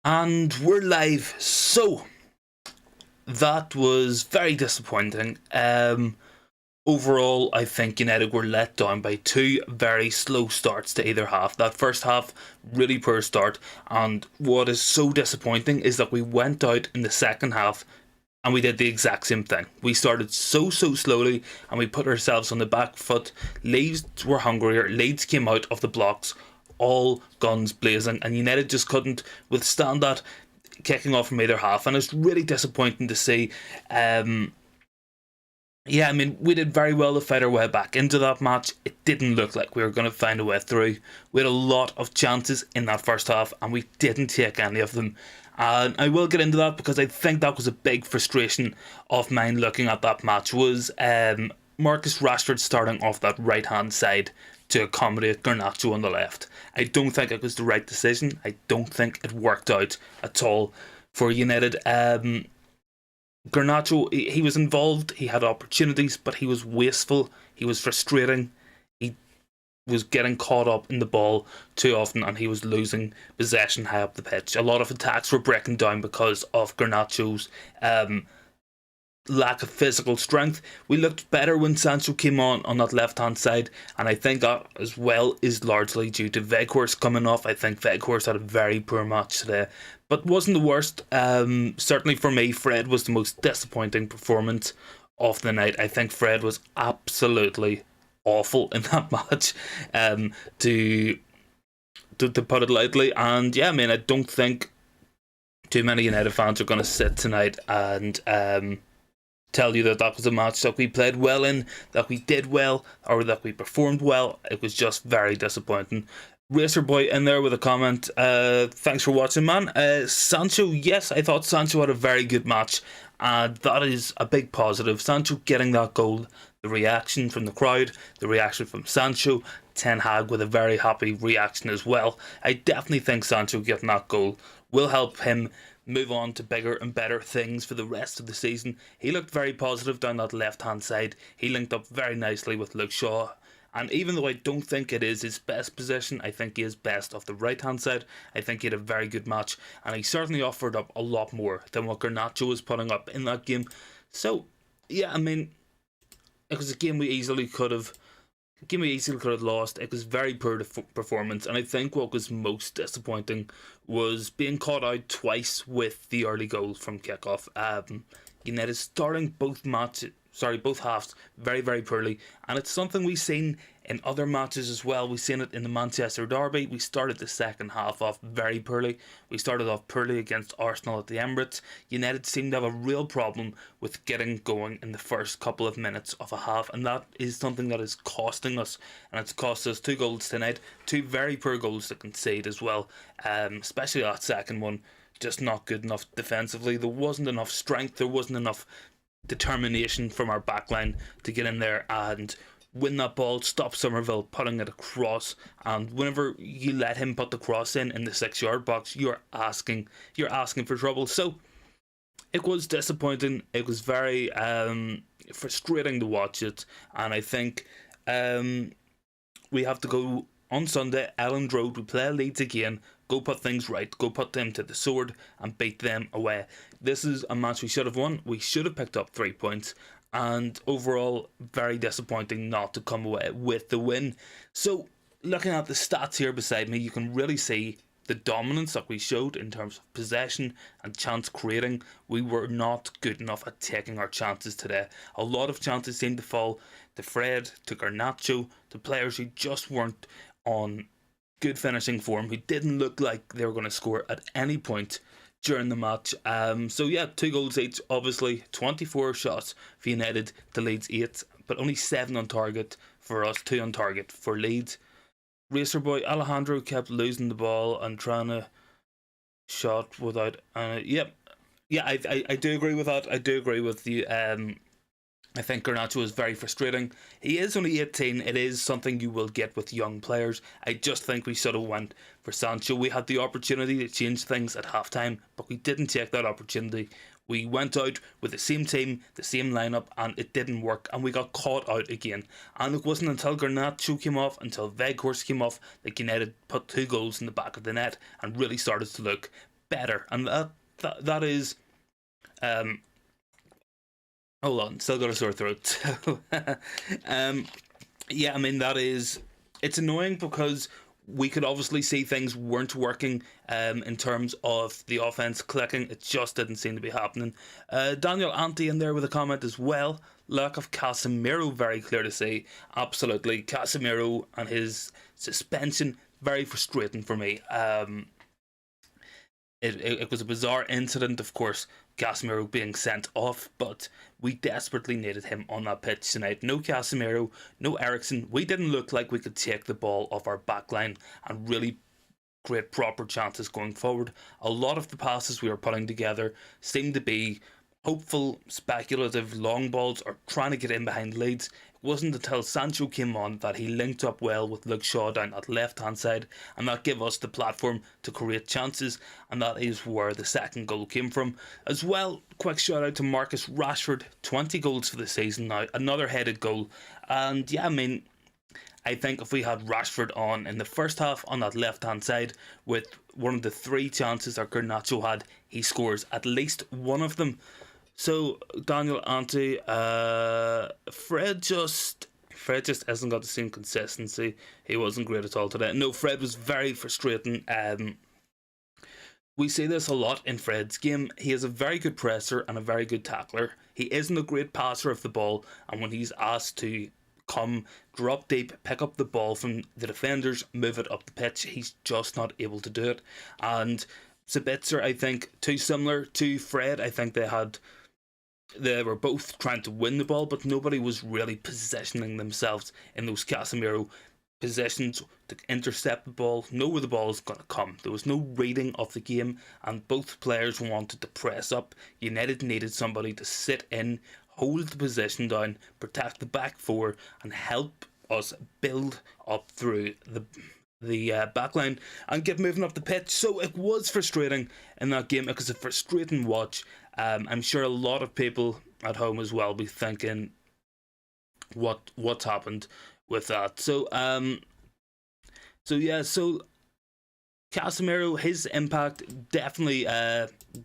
And we're live. So that was very disappointing. Overall, I think United were let down by two very slow starts to either half. That first half, really poor start, and what is so disappointing is that we went out in the second half and we did the exact same thing. We started so slowly and we put ourselves on the back foot. Leeds were hungrier. Leeds came out of the blocks all guns blazing, and United just couldn't withstand that kicking off from either half, and it's really disappointing to see. Yeah, I mean, we did very well to fight our way back into that match. It didn't look like we were going to find a way through. We had a lot of chances in that first half, and we didn't take any of them. And I will get into that because I think that was a big frustration of mine looking at that match, was Marcus Rashford starting off that right hand side to accommodate Garnacho on the left. I don't think it was the right decision. I don't think it worked out at all for United. Garnacho, he was involved, he had opportunities, but he was wasteful, he was frustrating, he was getting caught up in the ball too often, and he was losing possession high up the pitch. A lot of attacks were breaking down because of Garnacho's lack of physical strength. We looked better when Sancho came on that left hand side, and I think that as well is largely due to Weghorst coming off. I think Weghorst had a very poor match today, but wasn't the worst. Certainly for me, Fred was the most disappointing performance of the night. I think Fred was absolutely awful in that match, to put it lightly. And yeah, I mean, I don't think too many United fans are going to sit tonight and tell you that that was a match that we played well in, that we did well, or that we performed well. It was just very disappointing. Racer Boy in there with a comment. Thanks for watching, man. Sancho, yes, I thought Sancho had a very good match, and that is a big positive. Sancho getting that goal, the reaction from the crowd, the reaction from Sancho, Ten Hag with a very happy reaction as well. I definitely think Sancho getting that goal will help him move on to bigger and better things for the rest of the season. He looked very positive down that left hand side. He linked up very nicely with Luke Shaw, and even though I don't think it is his best position, I think he is best off the right hand side. I think he had a very good match, and he certainly offered up a lot more than what Garnacho was putting up in that game. So yeah, I mean, it was a game we easily could have lost. It was very poor performance, and I think what was most disappointing was being caught out twice with the early goal from kickoff. United starting both halves very poorly, and it's something we've seen in other matches as well. We've seen it in the Manchester derby. We started the second half off very poorly. We started off poorly against Arsenal at the Emirates. United seemed to have a real problem with getting going in the first couple of minutes of a half, and that is something that is costing us, and it's cost us 2 goals tonight. 2 very poor goals to concede as well, especially that second one. Just not good enough defensively. There wasn't enough strength, there wasn't enough determination from our backline to get in there and win that ball, stop Somerville putting it across. And whenever you let him put the cross in the 6-yard box, you're asking for trouble. So it was disappointing. It was very frustrating to watch it, and I think we have to go on Sunday, Elland Road. We play Leeds again. Go put things right. Go put them to the sword and beat them away. This is a match we should have won. We should have picked up 3 points. And overall, very disappointing not to come away with the win. So, looking at the stats here beside me, you can really see the dominance that we showed in terms of possession and chance creating. We were not good enough at taking our chances today. A lot of chances seemed to fall to Fred, to Garnacho, to players who just weren't on good finishing form, who didn't look like they were going to score at any point during the match. So yeah, 2 goals each, obviously. 24 shots for United to Leeds 8, but only 7 on target for us, 2 on target for Leeds. Racer Boy Alejandro kept losing the ball and trying to shot without I do agree with that. I do agree with you. I think Garnacho is very frustrating. He is only 18. It is something you will get with young players. I just think we should have went for Sancho. We had the opportunity to change things at halftime, but we didn't take that opportunity. We went out with the same team, the same lineup, and it didn't work, and we got caught out again. And it wasn't until Garnacho came off, until Weghorst came off, that United put 2 goals in the back of the net and really started to look better. And that is, hold on, still got a sore throat. Yeah, I mean, it's annoying because we could obviously see things weren't working in terms of the offense clicking. It just didn't seem to be happening. Daniel Ante in there with a comment as well. Lack of Casemiro, very clear to see. Absolutely. Casemiro and his suspension, very frustrating for me. It was a bizarre incident, of course, Casemiro being sent off, but we desperately needed him on that pitch tonight. No Casemiro, no Eriksen. We didn't look like we could take the ball off our backline and really create proper chances going forward. A lot of the passes we were putting together seemed to be hopeful, speculative long balls or trying to get in behind Leeds. It wasn't until Sancho came on that he linked up well with Luke Shaw down that left hand side, and that gave us the platform to create chances, and that is where the second goal came from. As well, quick shout out to Marcus Rashford, 20 goals for the season now, another headed goal. And yeah, I mean, I think if we had Rashford on in the first half on that left hand side with one of the 3 chances that Garnacho had, he scores at least one of them. So Daniel Ante, Fred just hasn't got the same consistency. He wasn't great at all today. No, Fred was very frustrating. We see this a lot in Fred's game. He is a very good presser and a very good tackler. He isn't a great passer of the ball, and when he's asked to come, drop deep, pick up the ball from the defenders, move it up the pitch, he's just not able to do it. And Sabitzer, I think, too similar to Fred. I think they were both trying to win the ball, but nobody was really positioning themselves in those Casemiro positions to intercept the ball, know where the ball is going to come. There was no reading of the game, and both players wanted to press up. United needed somebody to sit in, hold the position down, protect the back 4, and help us build up through the backline and get moving up the pitch. So it was frustrating in that game. It was a frustrating watch. I'm sure a lot of people at home as well be thinking what's happened with that. So Casemiro, his impact definitely,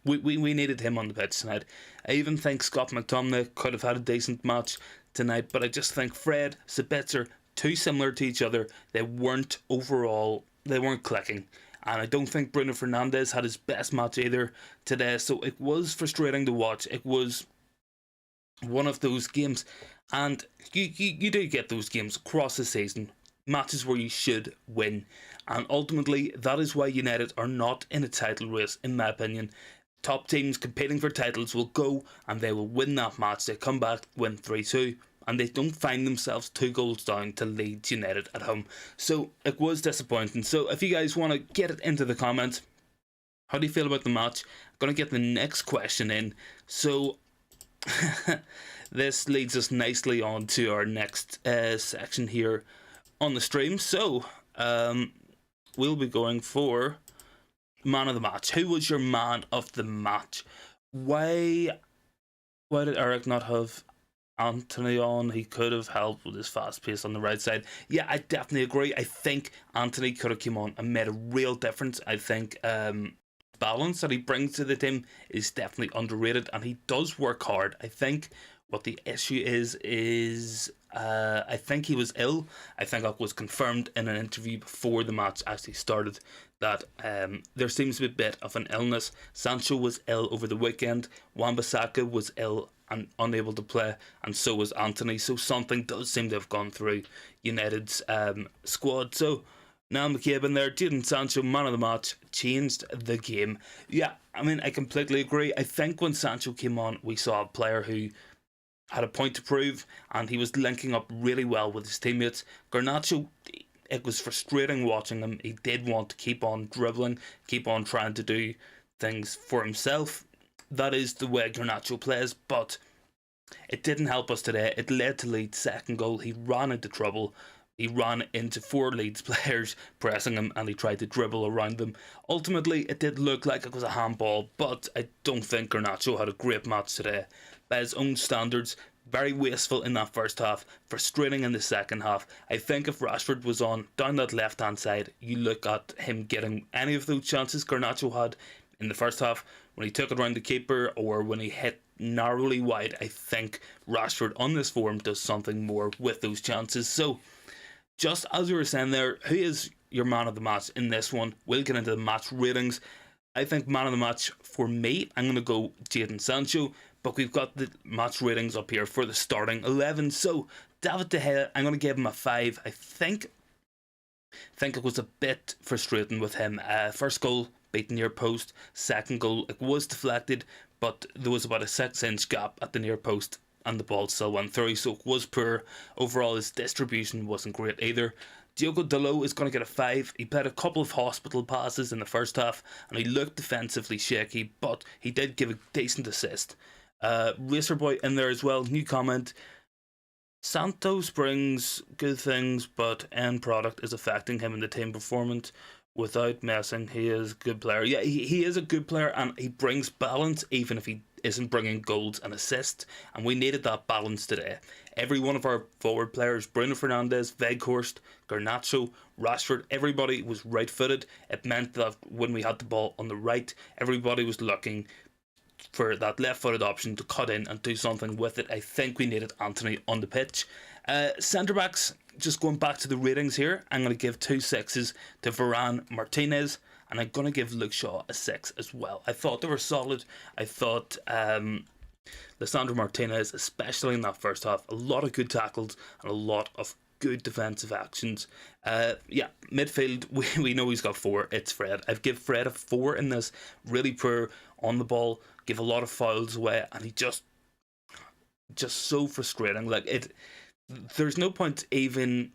we needed him on the pitch tonight. I even think Scott McTominay could have had a decent match tonight, but I just think Fred, Sabitzer, too similar to each other. They weren't clicking. And I don't think Bruno Fernandes had his best match either today. So it was frustrating to watch. It was one of those games. And you do get those games across the season. Matches where you should win. And ultimately, that is why United are not in a title race, in my opinion. Top teams competing for titles will go and they will win that match. They come back, win 3-2. And they don't find themselves 2 goals down to Leeds United at home. So it was disappointing. So if you guys want to get it into the comments, how do you feel about the match? I'm going to get the next question in. So this leads us nicely on to our next section here on the stream. So we'll be going for man of the match. Who was your man of the match? Why did Eric not have Anthony on? He could have helped with his fast pace on the right side. Yeah, I definitely agree. I think Anthony could have come on and made a real difference. I think balance that he brings to the team is definitely underrated, and he does work hard. I think what the issue is I think he was ill. I think that was confirmed in an interview before the match actually started, that there seems to be a bit of an illness. Sancho was ill over the weekend. Wan-Bissaka was ill and unable to play, and so was Anthony. So something does seem to have gone through United's squad. So now McCabe in there, Jadon Sancho, man of the match, changed the game. Yeah, I mean, I completely agree. I think when Sancho came on, we saw a player who had a point to prove, and he was linking up really well with his teammates. Garnacho, it was frustrating watching him. He did want to keep on dribbling, keep on trying to do things for himself. That is the way Garnacho plays, but it didn't help us today. It led to Leeds' second goal. He ran into trouble. He ran into 4 Leeds players pressing him and he tried to dribble around them. Ultimately, it did look like it was a handball, but I don't think Garnacho had a great match today. By his own standards, very wasteful in that first half, frustrating in the second half. I think if Rashford was on down that left hand side, you look at him getting any of those chances Garnacho had in the first half, when he took it around the keeper or when he hit narrowly wide. I think Rashford on this form does something more with those chances. So, just as we were saying there, who is your man of the match in this one? We'll get into the match ratings. I think man of the match for me, I'm going to go Jadon Sancho, but we've got the match ratings up here for the starting 11. So, David De Gea, I'm going to give him a 5. I think it was a bit frustrating with him. First goal, beat near post. Second goal, it was deflected, but there was about a 6-inch gap at the near post and the ball still went through, so it was poor. Overall, his distribution wasn't great either. Diogo Dalot is going to get a 5. He played a couple of hospital passes in the first half and he looked defensively shaky, but he did give a decent assist. Racer Boy in there as well. New comment: Santos brings good things, but end product is affecting him in the team performance. Without messing, he is a good player. Yeah, he is a good player and he brings balance even if he isn't bringing goals and assists, and we needed that balance today. Every one of our forward players, Bruno Fernandes, Weghorst, Garnacho, Rashford, everybody was right footed. It meant that when we had the ball on the right, everybody was looking for that left footed option to cut in and do something with it. I think we needed Anthony on the pitch. Centre backs, just going back to the ratings here, I'm going to give 2 6s to Varane, Martinez, and I'm going to give Luke Shaw a 6 as well. I thought they were solid. I thought Lisandro Martinez, especially in that first half, a lot of good tackles and a lot of good defensive actions. Midfield, we know he's got 4. It's Fred. I've give Fred a 4 in this. Really poor on the ball, give a lot of fouls away, and he just so frustrating. Like it, there's no point even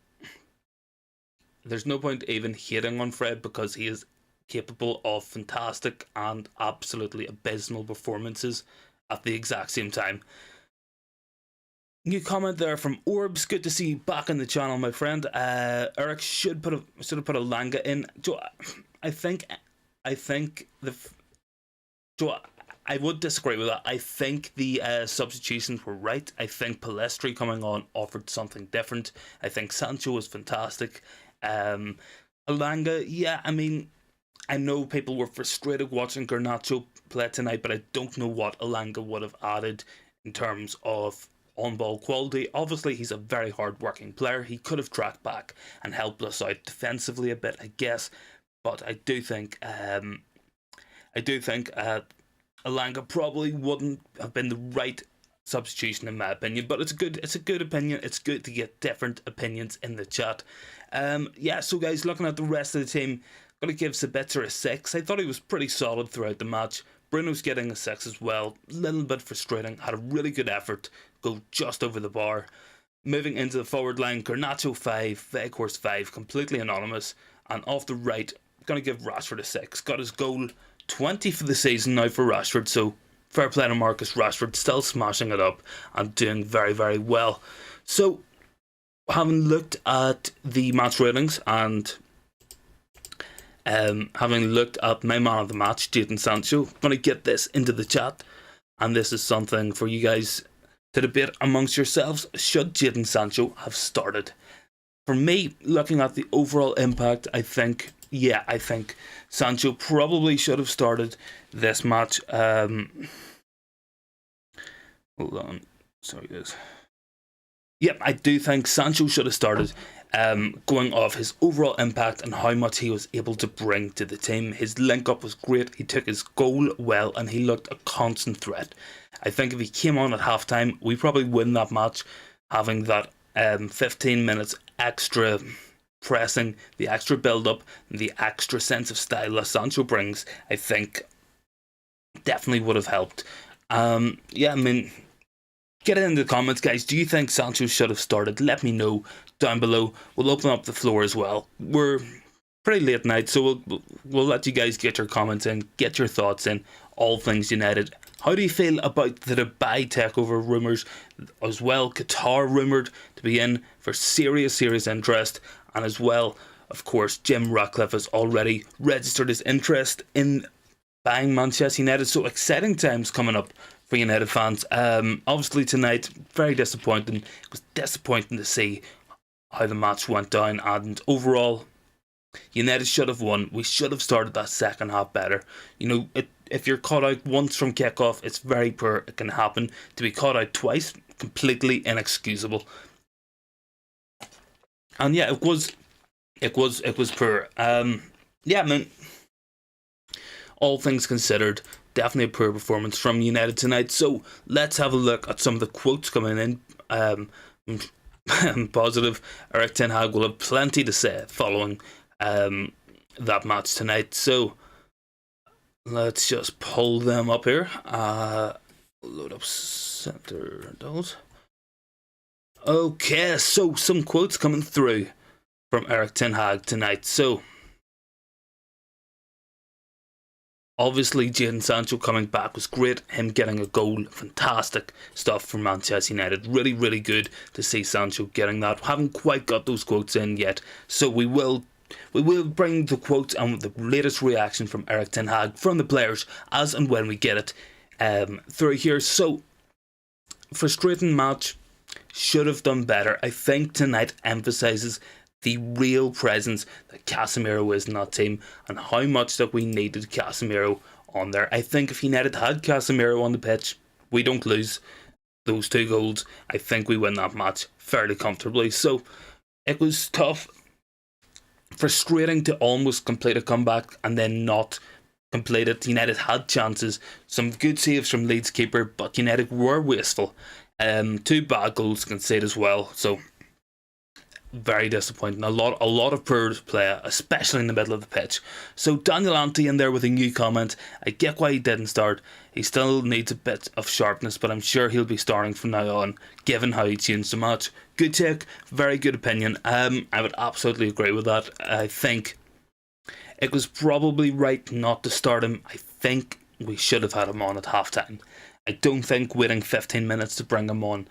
hating on Fred because he is capable of fantastic and absolutely abysmal performances at the exact same time. New comment there from Orbs. Good to see you back on the channel, my friend. Eric should have put a Langa in. I would disagree with that. I think the substitutions were right. I think Pellistri coming on offered something different. I think Sancho was fantastic. Elanga, yeah, I mean, I know people were frustrated watching Garnacho play tonight, but I don't know what Elanga would have added in terms of on-ball quality. Obviously, he's a very hard-working player. He could have tracked back and helped us out defensively a bit, I guess. But I do think Elanga probably wouldn't have been the right substitution in my opinion. But it's a good opinion. It's good to get different opinions in the chat. So guys, looking at the rest of the team, gonna give Sabitzer a 6. I thought he was pretty solid throughout the match. Bruno's getting a 6 as well. A little bit frustrating. Had a really good effort. Go just over the bar. Moving into the forward line, Garnacho 5, Weghorst 5, completely anonymous. And off the right, gonna give Rashford a 6. Got his goal 20 for the season now for Rashford, so fair play to Marcus Rashford, still smashing it up and doing very, very well. So, having looked at the match ratings and having looked at my man of the match, Jadon Sancho, I'm going to get this into the chat, and this is something for you guys to debate amongst yourselves. Should Jadon Sancho have started? For me, looking at the overall impact, I think Sancho probably should have started this match. Hold on. Sorry, guys. Yep, I do think Sancho should have started, going off his overall impact and how much he was able to bring to the team. His link-up was great, he took his goal well, and he looked a constant threat. I think if he came on at half-time, we probably win that match, having that 15 minutes extra pressing, the extra build-up, the extra sense of style that Sancho brings. I think definitely would have helped. Get it in the comments, guys. Do you think Sancho should have started? Let me know down below. We'll open up the floor as well. pretty late night, so we'll let you guys get your comments in, get your thoughts in, all things United. How do you feel about the Dubai takeover rumours as well? Qatar rumoured to be in for serious interest, and as well, of course, Jim Ratcliffe has already registered his interest in buying Manchester United. So exciting times coming up for United fans. Obviously tonight, very disappointing. It was disappointing to see how the match went down, and overall, United should have won. We should have started that second half better. If you're caught out once from kickoff, it's very poor. It can happen. To be caught out twice, completely inexcusable. And yeah, it was poor. Yeah, man. All things considered, definitely a poor performance from United tonight. So let's have a look at some of the quotes coming in. I'm positive Eric Ten Hag will have plenty to say following that match tonight. So let's just pull them up here. Load up center those. Okay, so some quotes coming through from Eric Ten Hag tonight. So obviously, Jadon Sancho coming back was great. Him getting a goal, fantastic stuff for Manchester United. Really, really good to see Sancho getting that. Haven't quite got those quotes in yet, so we will bring the quotes and the latest reaction from Eric Ten Hag from the players as and when we get it through here. So, frustrating match, should have done better. I think tonight emphasises the real presence that Casemiro is in that team and how much that we needed Casemiro on there. I think if United had Casemiro on the pitch, we don't lose those 2 goals. I think we win that match fairly comfortably. So it was tough, frustrating to almost complete a comeback and then not complete it. United had chances, some good saves from Leeds keeper, but United were wasteful. 2 bad goals conceded as well. So very disappointing. A lot of poor play, especially in the middle of the pitch. So Daniel Ante in there with a new comment. I get why he didn't start. He still needs a bit of sharpness, but I'm sure he'll be starting from now on, given how he changed the match. Good take, very good opinion. I would absolutely agree with that. I think it was probably right not to start him. I think we should have had him on at halftime. I don't think waiting 15 minutes to bring him on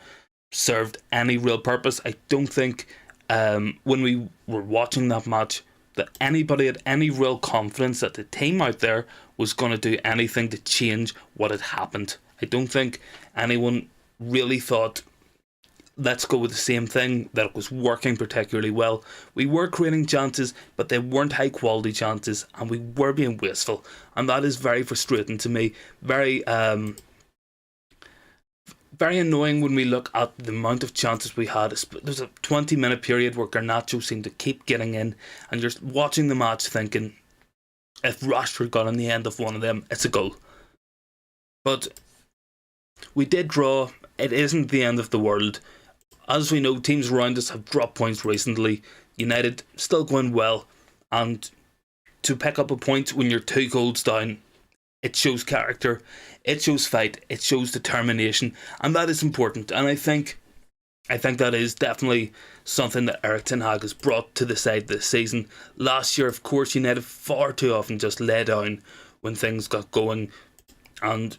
served any real purpose. I don't think when we were watching that match that anybody had any real confidence that the team out there was going to do anything to change what had happened. I don't think anyone really thought, let's go with the same thing, that it was working particularly well. We were creating chances, but they weren't high quality chances, and we were being wasteful, and that is very frustrating to me. Very annoying when we look at the amount of chances we had. There's a 20-minute period where Garnacho seemed to keep getting in, and you're watching the match thinking, if Rashford got on the end of one of them, it's a goal. But we did draw. It isn't the end of the world. As we know, teams around us have dropped points recently. United still going well, and to pick up a point when you're 2 goals down, it shows character, it shows fight, it shows determination, and that is important. And I think that is definitely something that Eric Ten Hag has brought to the side this season. Last year, of course, United far too often just lay down when things got going, and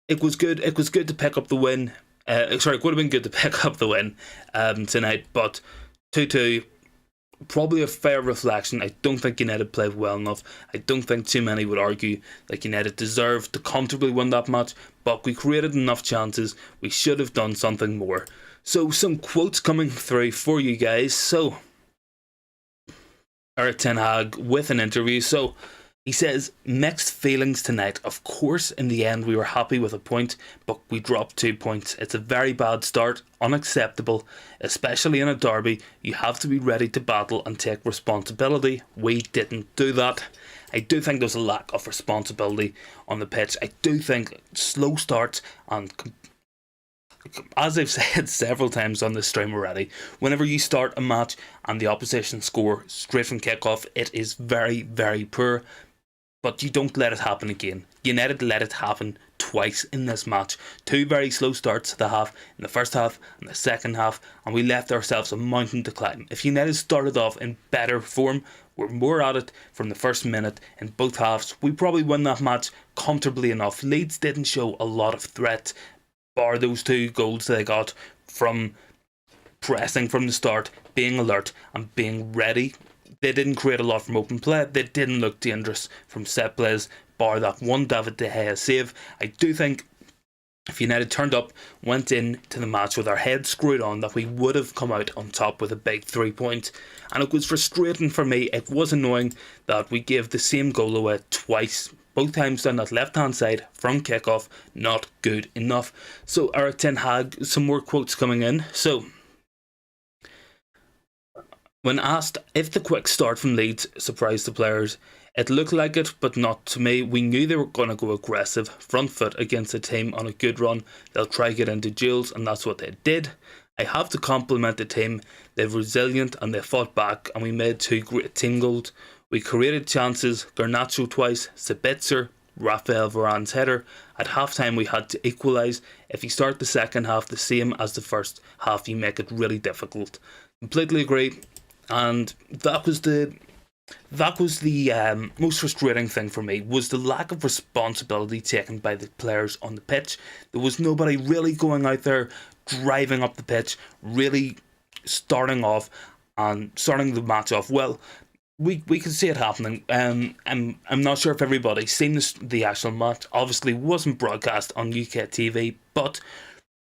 it was good. It was good to pick up the win. It would have been good to pick up the win tonight, but 2-2. Probably a fair reflection. I don't think United played well enough. I don't think too many would argue that United deserved to comfortably win that match, but we created enough chances. We should have done something more. So some quotes coming through for you guys. So Eric Ten Hag with an interview. So he says, mixed feelings tonight. Of course, in the end, we were happy with a point, but we dropped 2 points. It's a very bad start, unacceptable, especially in a derby. You have to be ready to battle and take responsibility. We didn't do that. I do think there's a lack of responsibility on the pitch. I do think slow starts, and as I've said several times on this stream already, whenever you start a match and the opposition score straight from kickoff, it is very, very poor. But you don't let it happen again. United let it happen twice in this match. Two very slow starts to the half, in the first half and the second half, and we left ourselves a mountain to climb. If United started off in better form, were more at it from the first minute in both halves, we probably win that match comfortably enough. Leeds didn't show a lot of threat, bar those 2 goals they got from pressing from the start, being alert and being ready. They didn't create a lot from open play. They didn't look dangerous from set plays, bar that one David De Gea save. I do think if United turned up, went into the match with our heads screwed on, that we would have come out on top with a big 3 points. And it was frustrating for me. It was annoying that we gave the same goal away twice, both times down that left hand side from kickoff. Not good enough. So Eric Ten Hag, some more quotes coming in. So when asked if the quick start from Leeds surprised the players, it looked like it, but not to me. We knew they were going to go aggressive, front foot against a team on a good run. They'll try to get into duels, and that's what they did. I have to compliment the team. They're resilient and they fought back, and we made 2 great team goals. We created chances, Garnacho twice, Sabitzer, Rafael Varane's header. At half time we had to equalise. If you start the second half the same as the first half, you make it really difficult. Completely agree. And that was the most frustrating thing for me, was the lack of responsibility taken by the players on the pitch. There was nobody really going out there driving up the pitch, really starting the match off well. We could see it happening. I'm not sure if everybody's seen the actual match. Obviously wasn't broadcast on UK TV, but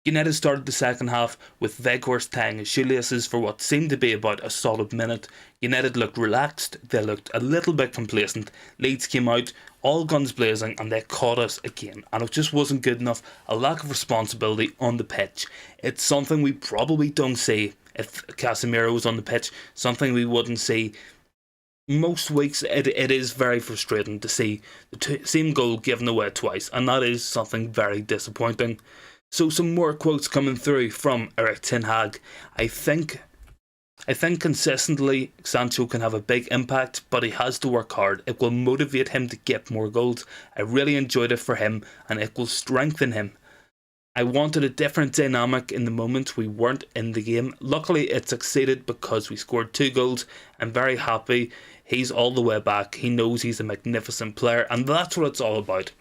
United started the second half with Weghorst tying his shoelaces for what seemed to be about a solid minute. United looked relaxed, they looked a little bit complacent. Leeds came out all guns blazing and they caught us again, and it just wasn't good enough. A lack of responsibility on the pitch. It's something we probably don't see if Casemiro was on the pitch, something we wouldn't see most weeks. It is very frustrating to see the same goal given away twice, and that is something very disappointing. So some more quotes coming through from Eric Ten Hag. I think consistently Sancho can have a big impact, but he has to work hard. It will motivate him to get more goals. I really enjoyed it for him, and it will strengthen him. I wanted a different dynamic in the moment we weren't in the game. Luckily it succeeded because we scored 2 goals. I'm very happy he's all the way back. He knows he's a magnificent player, and that's what it's all about.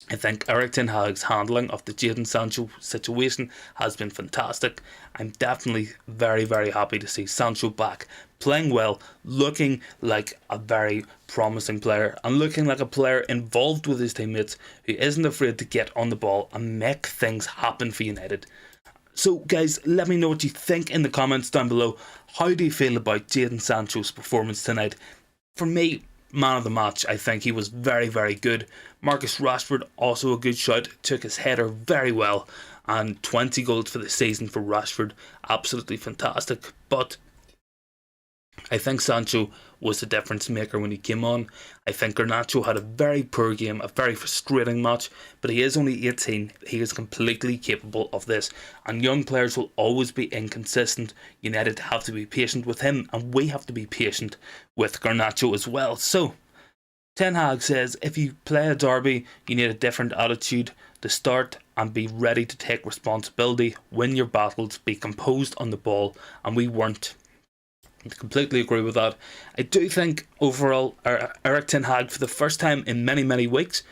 I think Eric Ten Hag's handling of the Jadon Sancho situation has been fantastic. I'm definitely very, very happy to see Sancho back, playing well, looking like a very promising player, and looking like a player involved with his teammates who isn't afraid to get on the ball and make things happen for United. So guys, let me know what you think in the comments down below. How do you feel about Jadon Sancho's performance tonight? For me, man of the match. I think he was very, very good. Marcus Rashford, also a good shout, took his header very well, and 20 goals for the season for Rashford, absolutely fantastic. But I think Sancho was the difference maker when he came on. I think Garnacho had a very poor game, a very frustrating match, but he is only 18. He is completely capable of this, and young players will always be inconsistent. United have to be patient with him, and we have to be patient with Garnacho as well. So Ten Hag says if you play a derby, you need a different attitude to start and be ready to take responsibility, win your battles, be composed on the ball, and we weren't. I completely agree with that. I do think overall Eric Ten Hag, for the first time in many, many weeks,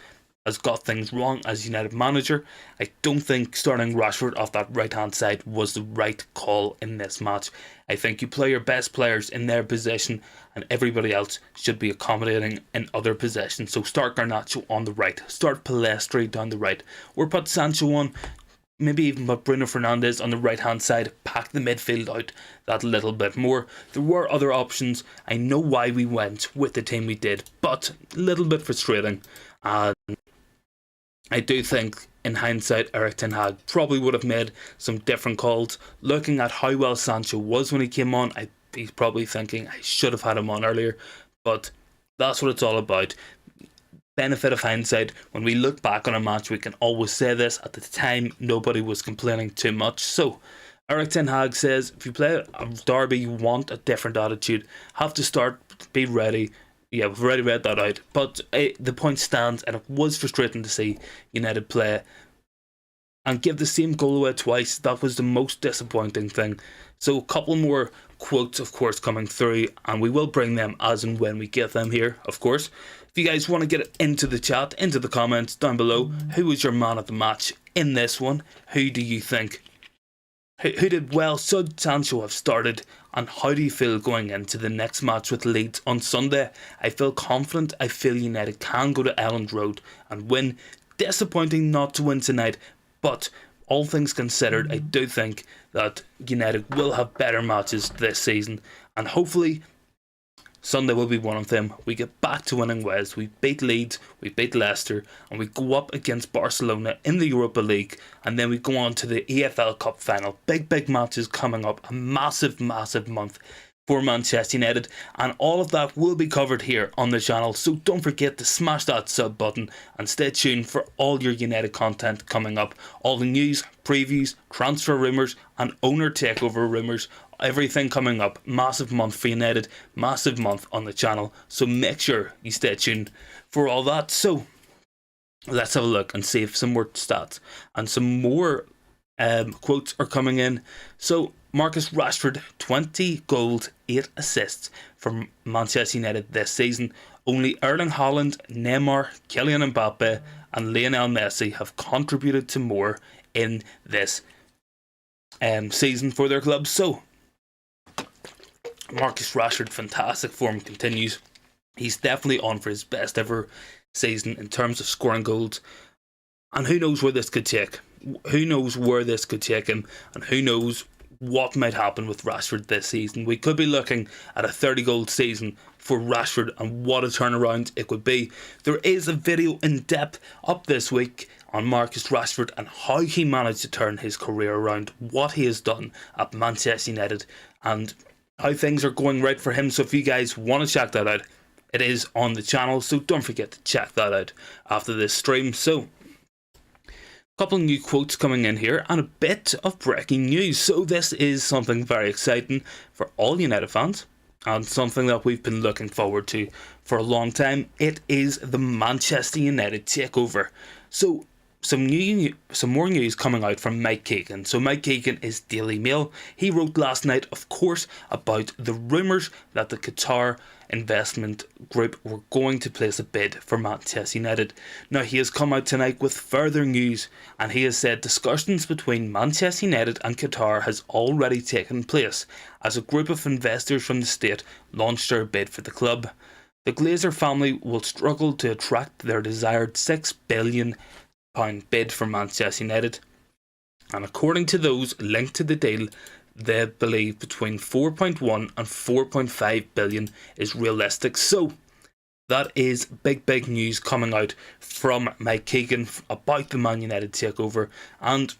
has got things wrong as United manager. I don't think starting Rashford off that right hand side was the right call in this match. I think you play your best players in their position, and everybody else should be accommodating in other positions. So start Garnacho on the right, start Palestri down the right, or put Sancho on. Maybe even put Bruno Fernandes on the right hand side, pack the midfield out that little bit more. There were other options. I know why we went with the team we did, but a little bit frustrating. And I do think in hindsight Eric Ten Hag probably would have made some different calls. Looking at how well Sancho was when he came on, he's probably thinking I should have had him on earlier, but that's what it's all about. Benefit of hindsight, when we look back on a match we can always say this. At the time nobody was complaining too much. So Eric Ten Hag says if you play a derby you want a different attitude, have to start, be ready, Yeah, we've already read that out. But the point stands, and it was frustrating to see United play and give the same goal away twice. That was the most disappointing thing. So a couple more quotes, of course, coming through, and we will bring them as and when we get them here, of course. If you guys want to get into the chat, into the comments down below, who was your man of the match in this one? Who do you think? Who did well? Should Sancho have started? And how do you feel going into the next match with Leeds on Sunday? I feel confident. I feel United can go to Elland Road and win. Disappointing not to win tonight, but all things considered, I do think that United will have better matches this season, and hopefully Sunday will be one of them. We get back to winning ways. We beat Leeds, we beat Leicester, and we go up against Barcelona in the Europa League, and then we go on to the EFL Cup final. Big matches coming up. A massive month for Manchester United, and all of that will be covered here on the channel. So don't forget to smash that sub button and stay tuned for all your United content coming up. All the news, previews, transfer rumours, and owner takeover rumours. Everything coming up. Massive month for United, massive month on the channel, so make sure you stay tuned for all that. So let's have a look and see if some more stats and some more quotes are coming in. So Marcus Rashford, 20 goals, 8 assists for Manchester United this season. Only Erling Haaland, Neymar, Kylian Mbappe and Lionel Messi have contributed to more in this season for their clubs. So Marcus Rashford, fantastic form continues. He's definitely on for his best ever season in terms of scoring goals. And who knows where this could take? Who knows where this could take him? And who knows what might happen with Rashford this season? We could be looking at a 30-goal season for Rashford, and what a turnaround it would be. There is a video in depth up this week on Marcus Rashford and how he managed to turn his career around, what he has done at Manchester United, and how things are going right for him. So if you guys want to check that out, it is on the channel, so don't forget to check that out after this stream. So couple new quotes coming in here and a bit of breaking news. So this is something very exciting for all United fans and something that we've been looking forward to for a long time. It is the Manchester United takeover. So some more news coming out from Mike Keegan. So Mike Keegan is Daily Mail. He wrote last night, of course, about the rumours that the Qatar investment group were going to place a bid for Manchester United. Now he has come out tonight with further news, and he has said discussions between Manchester United and Qatar has already taken place as a group of investors from the state launched their bid for the club. The Glazer family will struggle to attract their desired £6 billion bid for Manchester United, and according to those linked to the deal, they believe between 4.1 and 4.5 billion is realistic. So that is big news coming out from Mike Keegan about the Man United takeover, and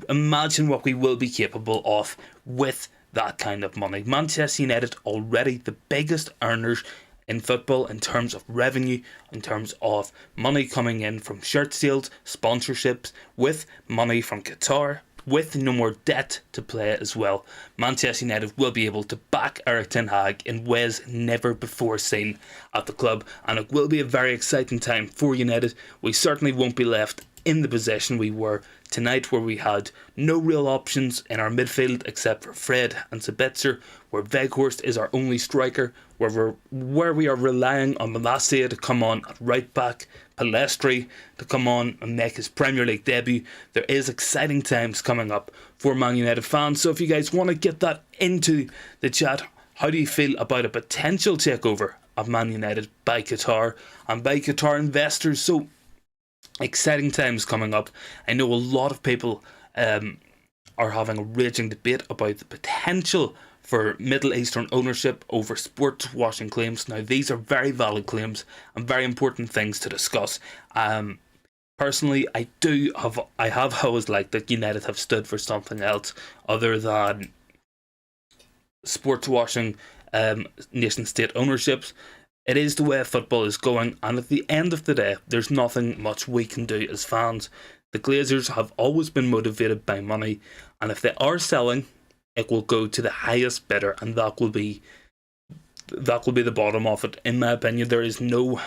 imagine what we will be capable of with that kind of money. Manchester United already the biggest earners in football in terms of revenue, in terms of money coming in from shirt sales, sponsorships, with money from Qatar, with no more debt to play as well. Manchester United will be able to back Eric Ten Hag in ways never before seen at the club, and it will be a very exciting time for United. We certainly won't be left in the position we were tonight, where we had no real options in our midfield except for Fred and Sabitzer, where Weghorst is our only striker, where we are relying on Malacia to come on at right back, Palestri to come on and make his Premier League debut. There is exciting times coming up for Man United fans. So if you guys want to get that into the chat, how do you feel about a potential takeover of Man United by Qatar and by Qatar investors? So exciting times coming up. I know a lot of people are having a raging debate about the potential for Middle Eastern ownership over sports washing claims. Now these are very valid claims and very important things to discuss. Personally, I have always liked that United have stood for something else other than sports washing nation state ownerships. It is the way football is going, and at the end of the day, there's nothing much we can do as fans. The Glazers have always been motivated by money, and if they are selling, it will go to the highest bidder, and that will be that will be the bottom of it. In my opinion, there is no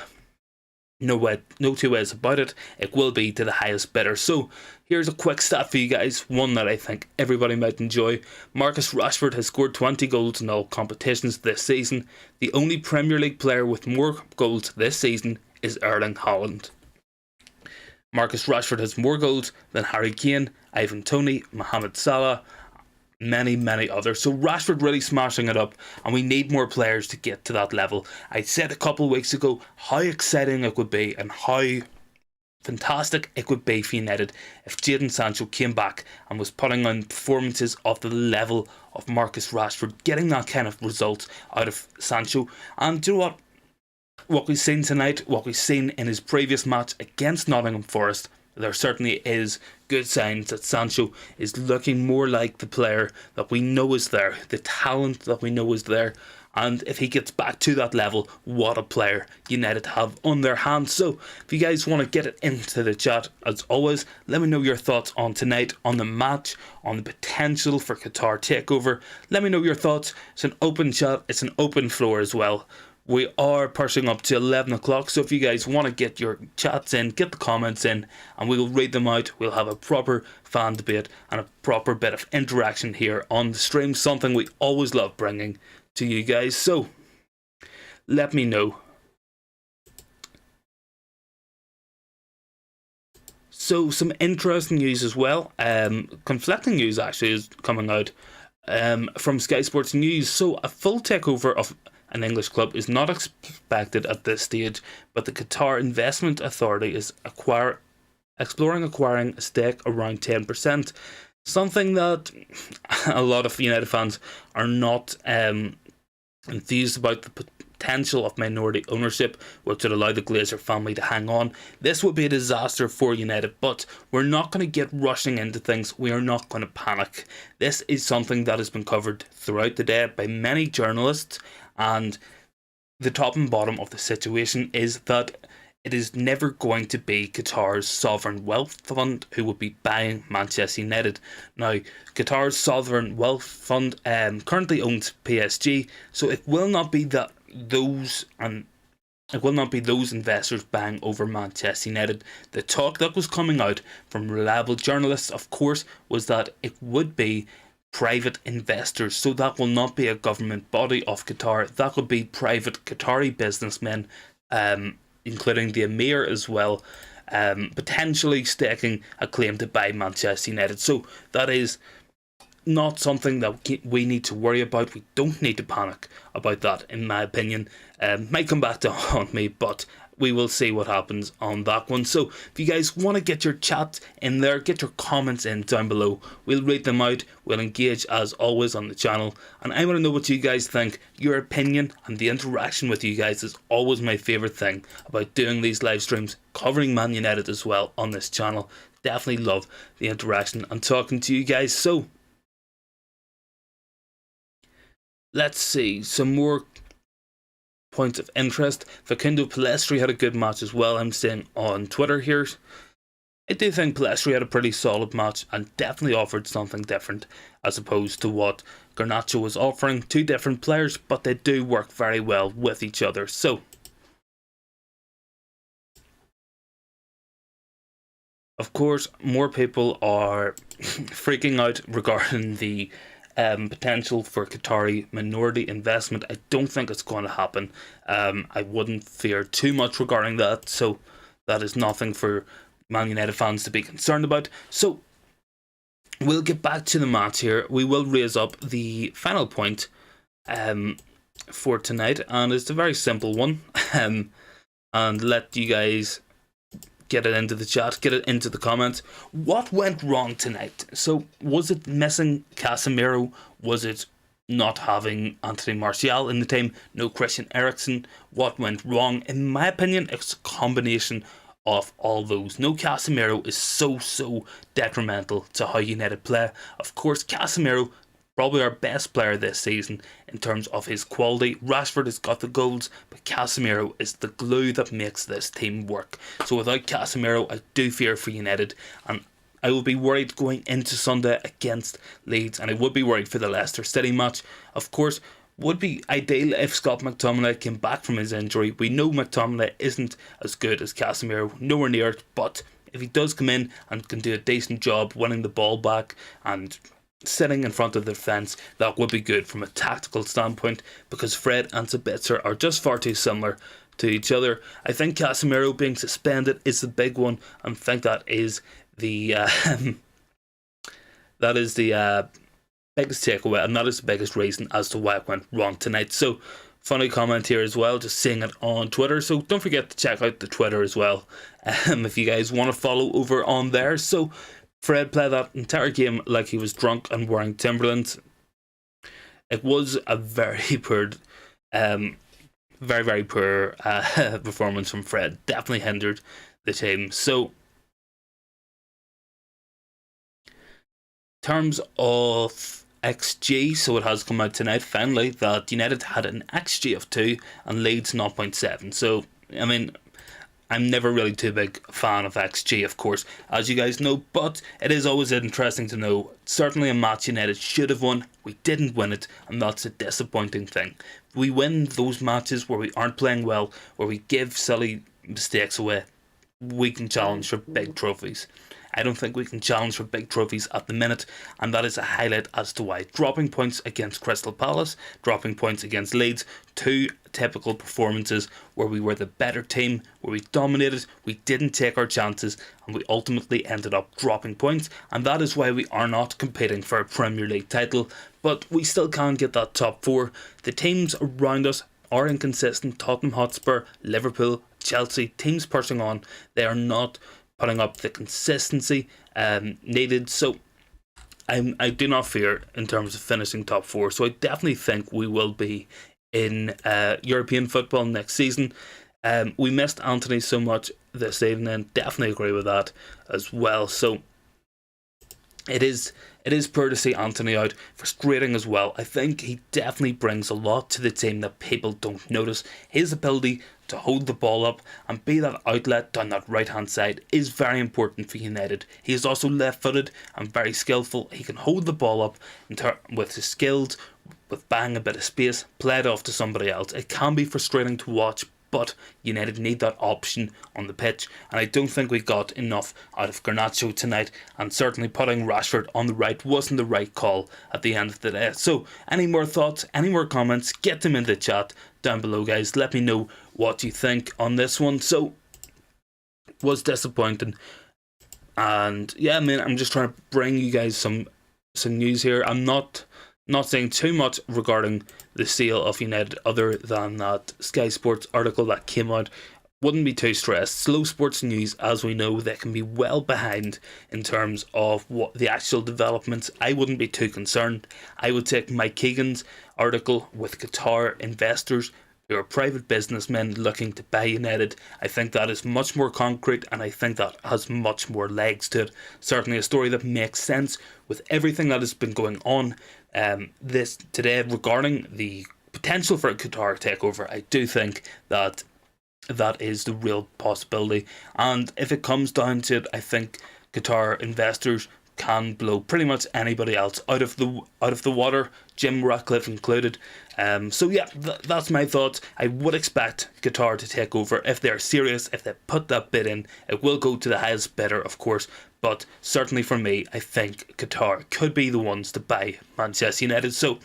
two ways about it. It will be to the highest bidder. So here's a quick stat for you guys, one that I think everybody might enjoy. Marcus Rashford has scored 20 goals in all competitions this season. The only Premier League player with more goals this season is Erling Haaland. Marcus Rashford has more goals than Harry Kane, Ivan Toney, Mohamed Salah, many others. So Rashford really smashing it up, and we need more players to get to that level. I said a couple of weeks ago how exciting it would be and how fantastic it would be for United if Jadon Sancho came back and was putting on performances of the level of Marcus Rashford, getting that kind of result out of Sancho. And do you know what we've seen tonight, what we've seen in his previous match against Nottingham Forest, there certainly is good signs that Sancho is looking more like the player that we know is there, the talent that we know is there. And if he gets back to that level, what a player United have on their hands. So if you guys want to get it into the chat, as always, let me know your thoughts on tonight, on the match, on the potential for Qatar Takeover. Let me know your thoughts. It's an open chat, it's an open floor as well. We are pushing up to 11 o'clock, so if you guys want to get your chats in, get the comments in, and we will read them out. We'll have a proper fan debate and a proper bit of interaction here on the stream, something we always love bringing to you guys. So, let me know. So, some interesting news as well. Conflicting news actually is coming out from Sky Sports News. So, a full takeover of an English club is not expected at this stage, but the Qatar Investment Authority is exploring acquiring a stake around 10%, something that a lot of United fans are not enthused about. The potential of minority ownership, which would allow the Glazer family to hang on. This would be a disaster for United, but we're not going to get rushing into things. We are not going to panic. This is something that has been covered throughout the day by many journalists, and the top and bottom of the situation is that it is never going to be Qatar's sovereign wealth fund who will be buying Manchester United. Now, Qatar's sovereign wealth fund currently owns PSG, so it will not be those investors buying over Manchester United. The talk that was coming out from reliable journalists, of course, was that it would be private investors. So that will not be a government body of Qatar. That would be private Qatari businessmen, including the Emir as well, potentially staking a claim to buy Manchester United. So that is not something that we need to worry about. We don't need to panic about that, in my opinion. Might come back to haunt me, but we will see what happens on that one. So if you guys want to get your chat in there, get your comments in down below. We'll read them out. We'll engage as always on the channel. And I want to know what you guys think. Your opinion and the interaction with you guys is always my favourite thing about doing these live streams, covering Man United as well on this channel. Definitely love the interaction and talking to you guys. So let's see some more points of interest. Facundo Pellistri had a good match as well, I'm saying on Twitter here. I do think Pellistri had a pretty solid match and definitely offered something different as opposed to what Garnacho was offering. Two different players, but they do work very well with each other. So of course, more people are freaking out regarding the potential for Qatari minority investment. I don't think it's going to happen. I wouldn't fear too much regarding that, so that is nothing for Man United fans to be concerned about. So we'll get back to the match here. We will raise up the final point for tonight, and it's a very simple one, and let you guys get it into the chat, get it into the comments. What went wrong tonight? So, was it missing Casemiro? Was it not having Anthony Martial in the team? No Christian Eriksen? What went wrong? In my opinion, it's a combination of all those. No Casemiro is so detrimental to how United play. Of course, Casemiro, probably our best player this season in terms of his quality. Rashford has got the goals, but Casemiro is the glue that makes this team work. So without Casemiro, I do fear for United, and I will be worried going into Sunday against Leeds, and I would be worried for the Leicester City match. Of course, would be ideal if Scott McTominay came back from his injury. We know McTominay isn't as good as Casemiro, nowhere near it, but if he does come in and can do a decent job winning the ball back and sitting in front of the defence, that would be good from a tactical standpoint, because Fred and Sabitzer are just far too similar to each other. I think Casemiro being suspended is the big one, and I think that is the biggest takeaway, and that is the biggest reason as to why it went wrong tonight. So funny comment here as well, just seeing it on Twitter, so don't forget to check out the Twitter as well if you guys want to follow over on there. So Fred played that entire game like he was drunk and wearing Timberlands. It was a very poor very poor performance from Fred. Definitely hindered the team. So in terms of XG, so it has come out tonight finally that United had an XG of 2 and Leeds 0.7. So I mean, I'm never really too big a fan of XG, of course, as you guys know, but it is always interesting to know. Certainly a match United should have won. We didn't win it, and that's a disappointing thing. We win those matches where we aren't playing well, where we give silly mistakes away, we can challenge for big trophies. I don't think we can challenge for big trophies at the minute, and that is a highlight as to why. Dropping points against Crystal Palace, dropping points against Leeds, two typical performances where we were the better team, where we dominated, we didn't take our chances, and we ultimately ended up dropping points, and that is why we are not competing for a Premier League title, but we still can get that top 4. The teams around us are inconsistent. Tottenham Hotspur, Liverpool, Chelsea, teams pushing on, they are not putting up the consistency needed. So I do not fear in terms of finishing top 4. So I definitely think we will be in European football next season. We missed Anthony so much this evening. Definitely agree with that as well. So it is poor to see Anthony out. Frustrating as well. I think he definitely brings a lot to the team that people don't notice. His ability to hold the ball up and be that outlet down that right hand side is very important for United. He is also left footed and very skillful. He can hold the ball up with his skills, with bang a bit of space, play it off to somebody else. It can be frustrating to watch, but United need that option on the pitch, and I don't think we got enough out of Garnacho tonight, and certainly putting Rashford on the right wasn't the right call at the end of the day. So any more thoughts, any more comments, get them in the chat down below, guys. Let me know what you think on this one. So it was disappointing, and yeah, I mean, I'm just trying to bring you guys some news here. I'm not saying too much regarding the sale of United other than that Sky Sports article that came out. Wouldn't be too stressed. Slow sports news, as we know, they can be well behind in terms of what the actual developments. I wouldn't be too concerned. I would take Mike Keegan's article with Qatar investors who are private businessmen looking to buy United. I think that is much more concrete, and I think that has much more legs to it. Certainly a story that makes sense with everything that has been going on this today regarding the potential for a Qatar takeover. I do think that is the real possibility, and if it comes down to it, I think Qatar investors can blow pretty much anybody else out of the water, Jim Ratcliffe included. So yeah, that's my thoughts. I would expect Qatar to take over if they're serious. If they put that bid in, it will go to the highest bidder, of course, but certainly for me, I think Qatar could be the ones to buy Manchester United. So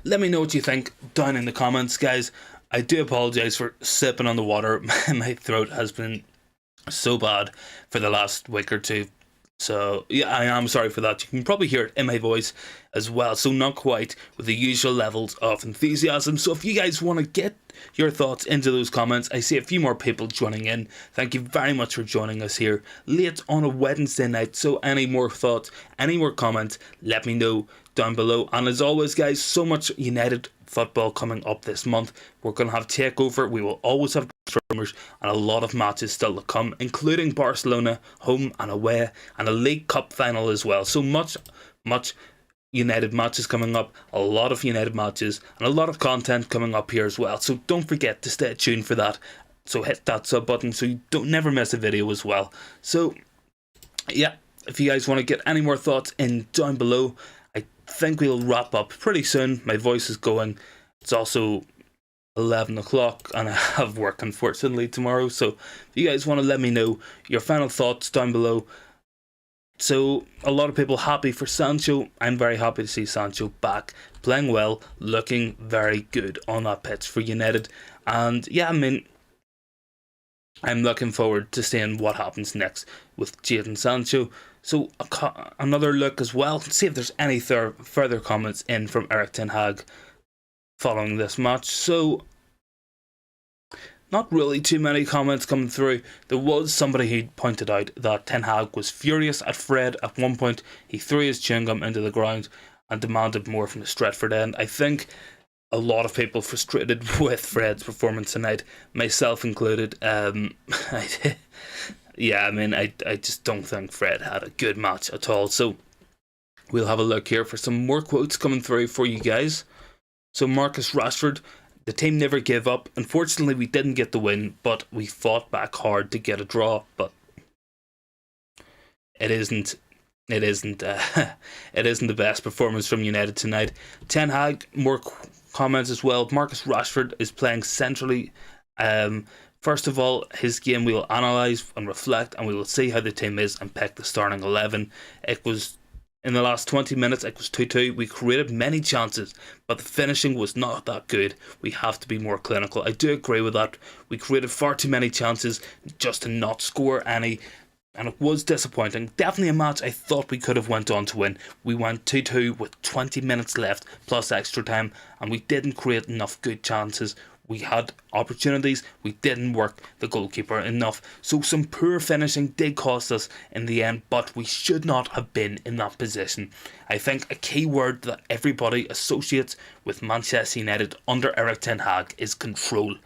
let me know what you think down in the comments, guys. I do apologise for sipping on the water. My throat has been so bad for the last week or two. So yeah, I am sorry for that. You can probably hear it in my voice as well. So not quite with the usual levels of enthusiasm. So if you guys want to get your thoughts into those comments, I see a few more people joining in. Thank you very much for joining us here late on a Wednesday night. So any more thoughts, any more comments, let me know down below. And as always, guys, so much United football coming up this month. We're going to have Takeover. We will always have rumours and a lot of matches still to come, including Barcelona home and away, and a League Cup final as well. So much United matches coming up, a lot of United matches, and a lot of content coming up here as well. So don't forget to stay tuned for that. So hit that sub button so you don't never miss a video as well. So yeah, if you guys want to get any more thoughts in down below, I think we'll wrap up pretty soon. My voice is going. It's also 11 o'clock and I have work unfortunately tomorrow, so if you guys want to let me know your final thoughts down below. So a lot of people happy for Sancho. I'm very happy to see Sancho back playing well, looking very good on that pitch for United. And yeah, I mean, I'm looking forward to seeing what happens next with Jadonsancho. So another look as well, see if there's any further comments in from Erik Ten Hag following this match. So not really too many comments coming through. There was somebody who pointed out that Ten Hag was furious at Fred at one point. He threw his chewing gum into the ground and demanded more from the Stretford end. I think a lot of people frustrated with Fred's performance tonight, myself included. Yeah, I mean, I just don't think Fred had a good match at all. So we'll have a look here for some more quotes coming through for you guys. So Marcus Rashford, the team never gave up. Unfortunately, we didn't get the win, but we fought back hard to get a draw. But it isn't the best performance from United tonight. Ten Hag, more comments as well. Marcus Rashford is playing centrally. First of all, his game we will analyse and reflect, and we will see how the team is and pick the starting 11. It was in the last 20 minutes, it was 2-2. We created many chances, but the finishing was not that good. We have to be more clinical. I do agree with that. We created far too many chances just to not score any, and it was disappointing. Definitely a match I thought we could have went on to win. We went 2-2 with 20 minutes left plus extra time, and we didn't create enough good chances. We had opportunities, we didn't work the goalkeeper enough. So some poor finishing did cost us in the end, but we should not have been in that position. I think a key word that everybody associates with Manchester United under Erik Ten Hag is control.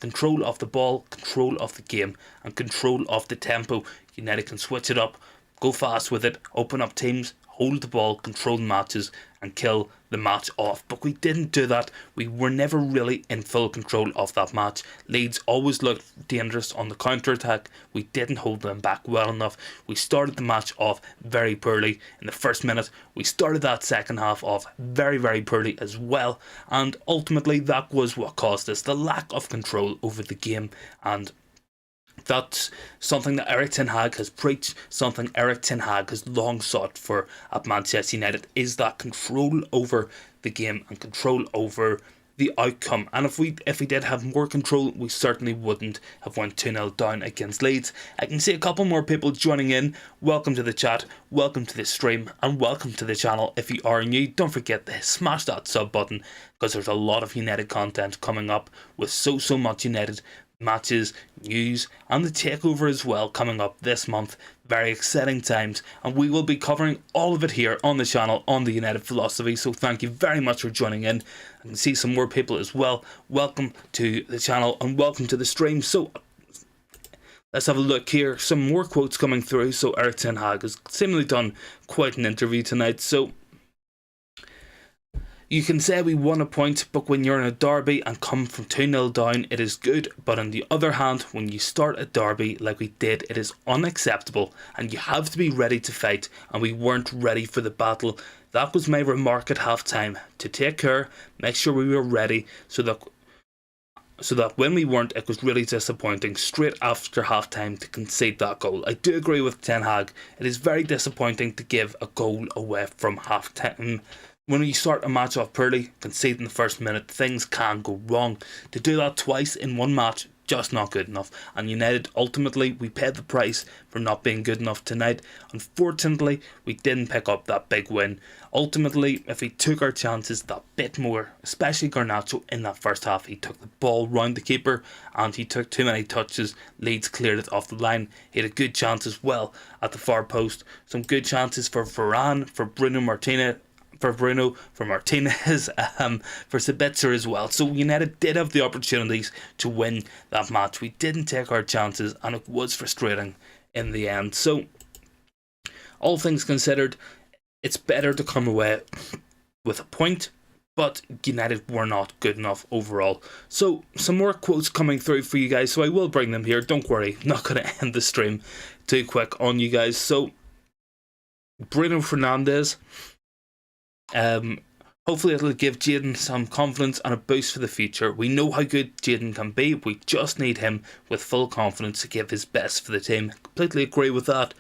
Control of the ball, control of the game, and control of the tempo. United can switch it up, go fast with it, open up teams, hold the ball, control matches, and kill the match off. But we didn't do that. We were never really in full control of that match. Leeds always looked dangerous on the counter-attack. We didn't hold them back well enough. We started the match off very poorly in the first minute. We started that second half off very, very poorly as well. And ultimately that was what caused us the lack of control over the game. And that's something that Erik Ten Hag has preached, something Erik Ten Hag has long sought for at Manchester United, is that control over the game and control over the outcome. And if we did have more control, we certainly wouldn't have went 2-0 down against Leeds. I can see a couple more people joining in. Welcome to the chat, welcome to the stream, and welcome to the channel. If you are new, don't forget to smash that sub button, because there's a lot of United content coming up with so much United matches, news, and the takeover as well coming up this month. Very exciting times, and we will be covering all of it here on the channel on the United Philosophy. So thank you very much for joining in. I can see some more people as well. Welcome to the channel and welcome to the stream. So let's have a look here. Some more quotes coming through. So Erik Ten Hag has seemingly done quite an interview tonight. So you can say we won a point, but when you're in a derby and come from 2-0 down, it is good. But on the other hand, when you start a derby like we did, it is unacceptable, and you have to be ready to fight, and we weren't ready for the battle. That was my remark at half-time, to take care, make sure we were ready, so that when we weren't, it was really disappointing straight after half-time to concede that goal. I do agree with Ten Hag. It is very disappointing to give a goal away from half-time. When you start a match off poorly, concede in the first minute, things can go wrong. To do that twice in one match, just not good enough. And United, ultimately, we paid the price for not being good enough tonight. Unfortunately, we didn't pick up that big win. Ultimately, if we took our chances that bit more, especially Garnacho in that first half, he took the ball round the keeper and he took too many touches. Leeds cleared it off the line. He had a good chance as well at the far post. Some good chances for Varane, for Bruno Martinez, for Martinez, for Sabitzer as well. So United did have the opportunities to win that match. We didn't take our chances, and it was frustrating in the end. So all things considered, it's better to come away with a point, but United were not good enough overall. So some more quotes coming through for you guys, so I will bring them here. Don't worry, I'm not going to end the stream too quick on you guys. So Bruno Fernandes Hopefully it'll give Jadon some confidence and a boost for the future. We know how good Jadon can be. We just need him with full confidence to give his best for the team. Completely agree with that.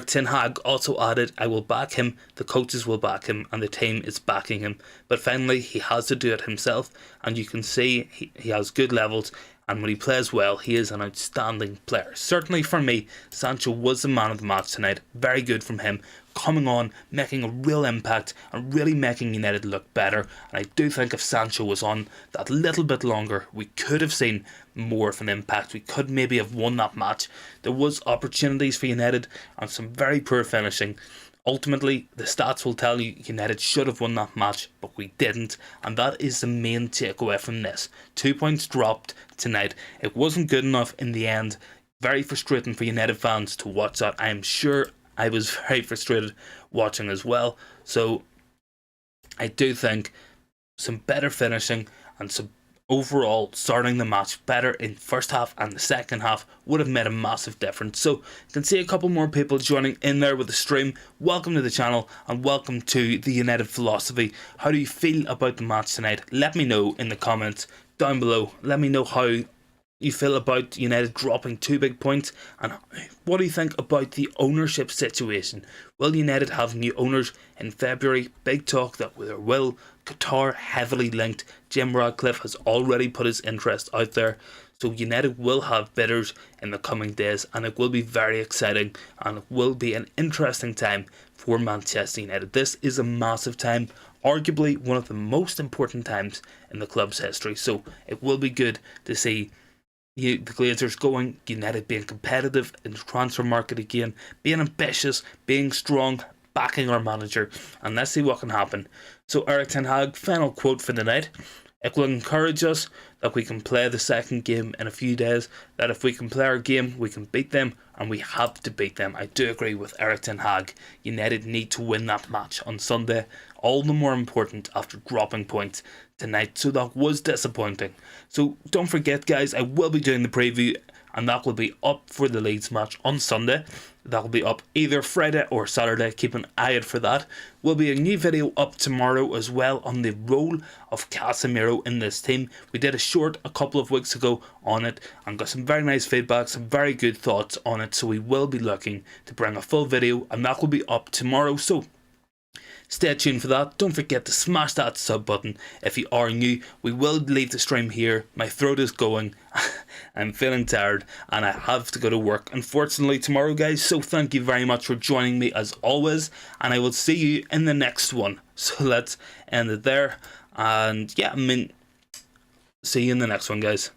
Ten Hag also added, I will back him, the coaches will back him, and the team is backing him. But finally, he has to do it himself, and you can see he has good levels, and when he plays well, he is an outstanding player. Certainly for me, Sancho was the man of the match tonight. Very good from him, coming on, making a real impact, and really making United look better. And I do think if Sancho was on that little bit longer, we could have seen more of an impact. We could maybe have won that match. There was opportunities for United and some very poor finishing. Ultimately, the stats will tell you United should have won that match, but we didn't, and that is the main takeaway from this. 2 points dropped tonight. It wasn't good enough in the end. Very frustrating for United fans to watch that. I am sure I was very frustrated watching as well. So I do think some better finishing and some overall starting the match better in first half and the second half would have made a massive difference. So you can see a couple more people joining in there with the stream. Welcome to the channel and welcome to the United philosophy. How do you feel about the match tonight? Let me know in the comments down below. Let me know how you feel about United dropping 2 big points, and what do you think about the ownership situation? Will United have new owners in February? Big talk that there will. Qatar heavily linked. Jim Ratcliffe has already put his interest out there, so United will have bidders in the coming days, and it will be very exciting, and it will be an interesting time for Manchester United. This is a massive time, arguably one of the most important times in the club's history, so it will be good to see the Glazers going, United being competitive in the transfer market again, being ambitious, being strong, backing our manager, and let's see what can happen. So Ten Hag, final quote for the night. It will encourage us that we can play the second game in a few days, that if we can play our game, we can beat them, and we have to beat them. I do agree with Ten Hag. United need to win that match on Sunday, all the more important after dropping points tonight, so that was disappointing. So don't forget guys, I will be doing the preview, and that will be up for the Leeds match on Sunday. That will be up either Friday or Saturday. Keep an eye out for that. Will be a new video up tomorrow as well on the role of Casemiro in this team. We did a short a couple of weeks ago on it and got some very nice feedback, some very good thoughts on it. So we will be looking to bring a full video, and that will be up tomorrow. So stay tuned for that. Don't forget to smash that sub button if you are new. We will leave the stream here. My throat is going. I'm feeling tired and I have to go to work unfortunately tomorrow guys. So thank you very much for joining me as always, and I will see you in the next one. So let's end it there, and yeah, see you in the next one guys.